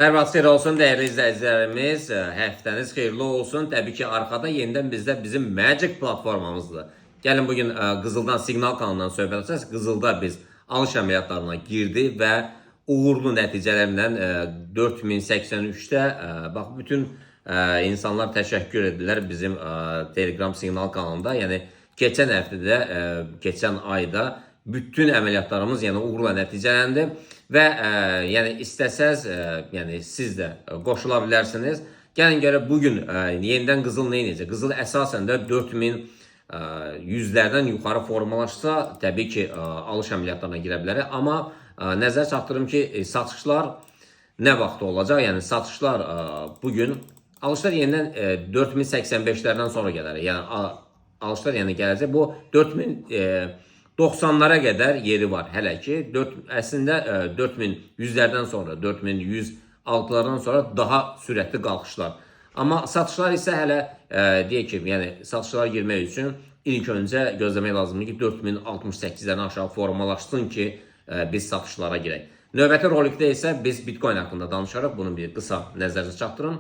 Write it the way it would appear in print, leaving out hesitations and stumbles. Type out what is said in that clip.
Hər vaxt xeyir olsun dəyərli izləyicilərimiz, həftəniz xeyirli olsun. Təbii ki, arxada yenidən bizdə bizim Magic platformamızdır. Gəlin bugün Qızıldan Siqnal kanalından söhbət açacağız. Qızılda biz alış əməliyyatlarına girdi və uğurlu nəticələrlə 4083-də bax bütün insanlar təşəkkür edirlər bizim Telegram Siqnal kanalında. Yəni keçən həftədə, keçən ayda bütün əməliyyatlarımız yəni uğurla nəticələndi və yəni istəsəz yəni siz də qoşula bilərsiniz. Gəlin görə bugün yenidən Qızıl nə edəcək? Qızıl əsasən də 4100-lərdən yuxarı formalaşsa, təbii ki, alış əməliyyatlarına girə bilər. Amma nəzər çatdırım ki, satışlar nə vaxt olacaq? Yəni satışlar bugün, alışlar yenidən 4085-lərdən sonra gələr. Yəni alışlar yəni gələcək. Bu 4090-lara qədər yeri var hələ ki. Əslində 4100-lərdən sonra, 4106-lardan sonra daha sürətli qalxışlar. Amma satışlar isə hələ deyək ki, yəni satışlara girmək üçün ilk öncə gözləmək lazımdır ki, 4068-lərdən aşağı formalaşsın ki, biz satışlara girək. Növbəti rolikdə isə biz Bitcoin haqqında danışarıq. Bunu bir qısa nəzərdə çatdırın.